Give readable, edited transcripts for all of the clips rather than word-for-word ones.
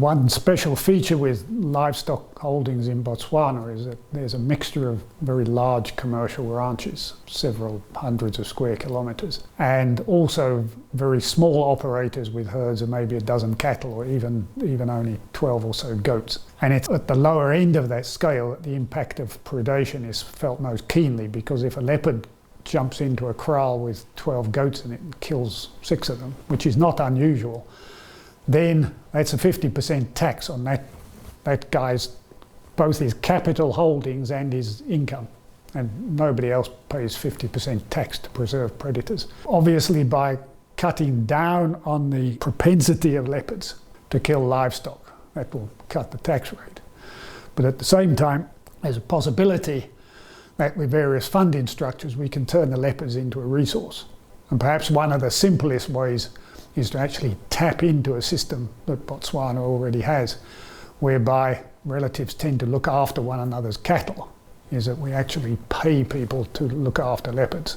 one special feature with livestock holdings in Botswana is that there's a mixture of very large commercial ranches, several hundreds of square kilometres, and also very small operators with herds of maybe a dozen cattle or even only 12 or so goats. And it's at the lower end of that scale that the impact of predation is felt most keenly, because if a leopard jumps into a kraal with 12 goats in it and kills 6 of them, which is not unusual, then that's a 50% tax on that guy's, both his capital holdings and his income. And nobody else pays 50% tax to preserve predators. Obviously, by cutting down on the propensity of leopards to kill livestock, that will cut the tax rate. But at the same time, there's a possibility that with various funding structures we can turn the leopards into a resource. And perhaps one of the simplest ways is to actually tap into a system that Botswana already has, whereby relatives tend to look after one another's cattle, is that we actually pay people to look after leopards.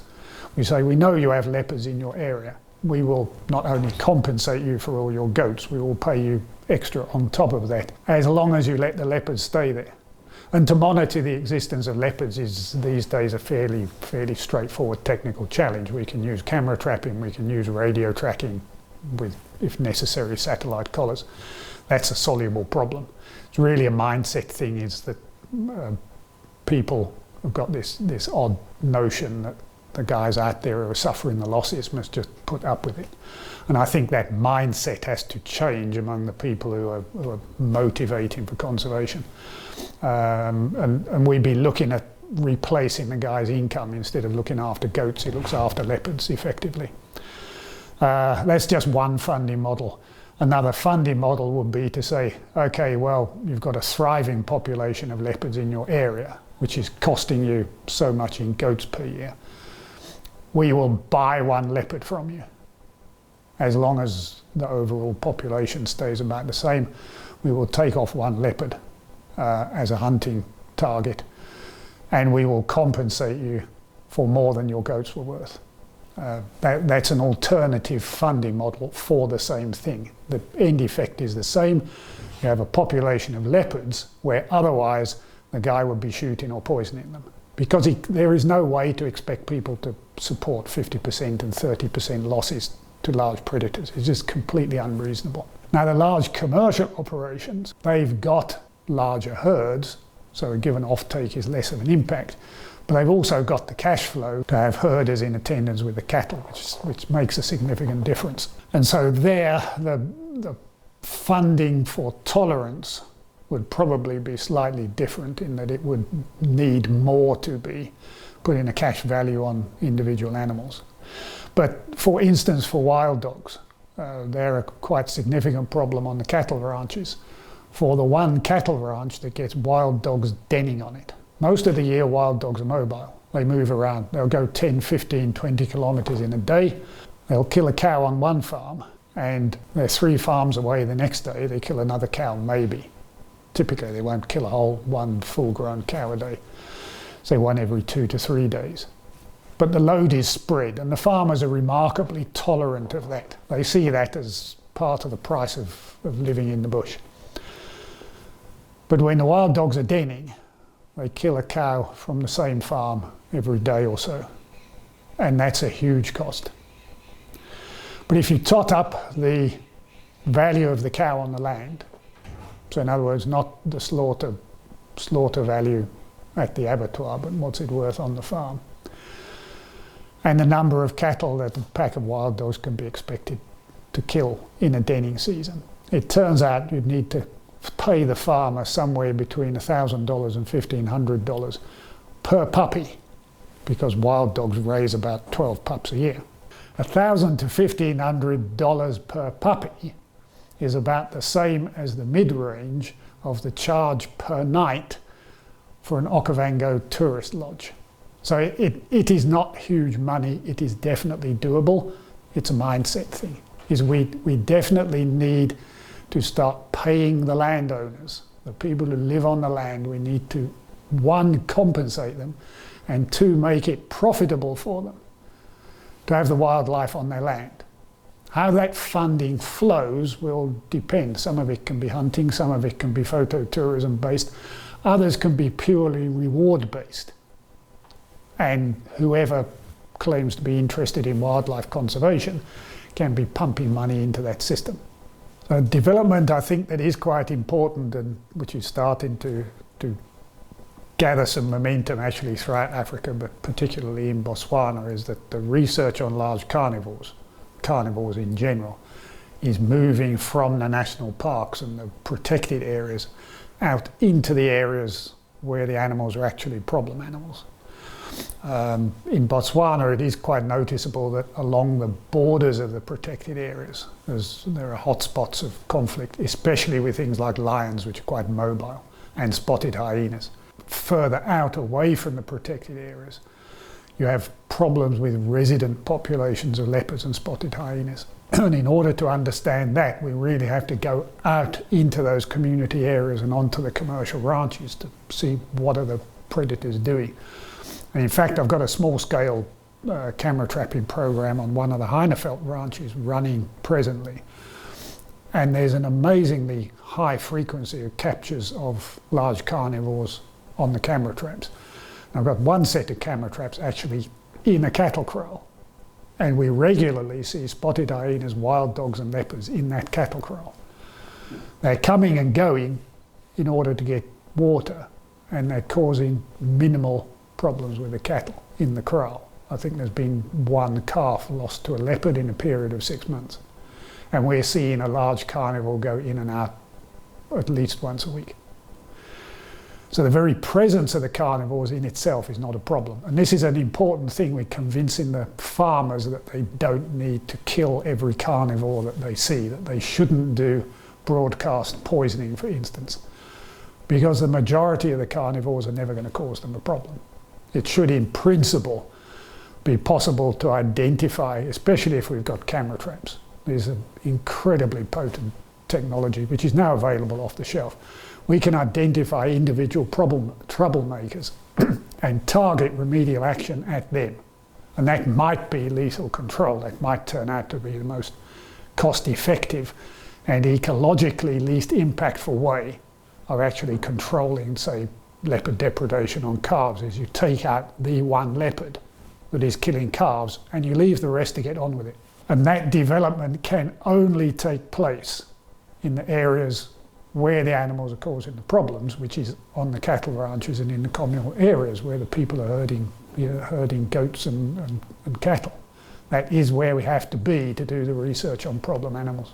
We say, we know you have leopards in your area. We will not only compensate you for all your goats, we will pay you extra on top of that, as long as you let the leopards stay there. And to monitor the existence of leopards is these days a fairly straightforward technical challenge. We can use camera trapping, we can use radio tracking with, if necessary, satellite collars. That's a soluble problem. It's really a mindset thing, is that people have got this odd notion that the guys out there who are suffering the losses must just put up with it. And I think that mindset has to change among the people who are motivating for conservation. And we'd be looking at replacing the guy's income. Instead of looking after goats, he looks after leopards effectively. That's just one funding model. Another funding model would be to say, okay, well, you've got a thriving population of leopards in your area, which is costing you so much in goats per year. We will buy one leopard from you. As long as the overall population stays about the same, we will take off one leopard as a hunting target, and we will compensate you for more than your goats were worth. That's an alternative funding model for the same thing. The end effect is the same. You have a population of leopards where otherwise the guy would be shooting or poisoning them, because there is no way to expect people to support 50% and 30% losses to large predators. It's just completely unreasonable. Now, the large commercial operations, they've got larger herds, so a given offtake is less of an impact. But they've also got the cash flow to have herders in attendance with the cattle, which makes a significant difference. And so there, the funding for tolerance would probably be slightly different, in that it would need more to be putting a cash value on individual animals. But for instance, for wild dogs, they're a quite significant problem on the cattle ranches. For the one cattle ranch that gets wild dogs denning on it, most of the year wild dogs are mobile. They move around. They'll go 10, 15, 20 kilometres in a day. They'll kill a cow on one farm, and they're 3 farms away the next day. They kill another cow, maybe. Typically they won't kill one full-grown cow a day. Say one every 2 to 3 days. But the load is spread, and the farmers are remarkably tolerant of that. They see that as part of the price of living in the bush. But when the wild dogs are denning, they kill a cow from the same farm every day or so. And that's a huge cost. But if you tot up the value of the cow on the land, so in other words, not the slaughter value at the abattoir, but what's it worth on the farm, and the number of cattle that a pack of wild dogs can be expected to kill in a denning season, it turns out you'd need to pay the farmer somewhere between $1,000 and $1,500 per puppy, because wild dogs raise about 12 pups a year. $1,000 to $1,500 per puppy is about the same as the mid-range of the charge per night for an Okavango tourist lodge. So it is not huge money. It is definitely doable. It's a mindset thing. We definitely need to start paying the landowners, the people who live on the land. We need to, 1, compensate them, and 2, make it profitable for them to have the wildlife on their land. How that funding flows will depend. Some of it can be hunting, some of it can be phototourism based, others can be purely reward based. And whoever claims to be interested in wildlife conservation can be pumping money into that system. So development, I think, that is quite important, and which is starting to gather some momentum actually throughout Africa, but particularly in Botswana, is that the research on large carnivores in general, is moving from the national parks and the protected areas out into the areas where the animals are actually problem animals. In Botswana, it is quite noticeable that along the borders of the protected areas, there are hotspots of conflict, especially with things like lions, which are quite mobile, and spotted hyenas. Further out, away from the protected areas, you have problems with resident populations of leopards and spotted hyenas. And in order to understand that, we really have to go out into those community areas and onto the commercial ranches to see what are the predators doing. And in fact, I've got a small-scale camera trapping program on one of the Heinefeld ranches running presently. And there's an amazingly high frequency of captures of large carnivores on the camera traps. And I've got one set of camera traps actually in a cattle kraal. And we regularly see spotted hyenas, wild dogs and leopards in that cattle kraal. They're coming and going in order to get water, and they're causing minimal problems with the cattle in the kraal. I think there's been one calf lost to a leopard in a period of 6 months. And we're seeing a large carnivore go in and out at least once a week. So the very presence of the carnivores in itself is not a problem. And this is an important thing. We're convincing the farmers that they don't need to kill every carnivore that they see, that they shouldn't do broadcast poisoning, for instance, because the majority of the carnivores are never going to cause them a problem. It should, in principle, be possible to identify, especially if we've got camera traps. There's an incredibly potent technology which is now available off the shelf. We can identify individual troublemakers and target remedial action at them. And that might be lethal control. That might turn out to be the most cost-effective and ecologically least impactful way of actually controlling, say, leopard depredation on calves, is you take out the one leopard that is killing calves and you leave the rest to get on with it. And that development can only take place in the areas where the animals are causing the problems, which is on the cattle ranches and in the communal areas where the people are herding goats and cattle. That is where we have to be to do the research on problem animals.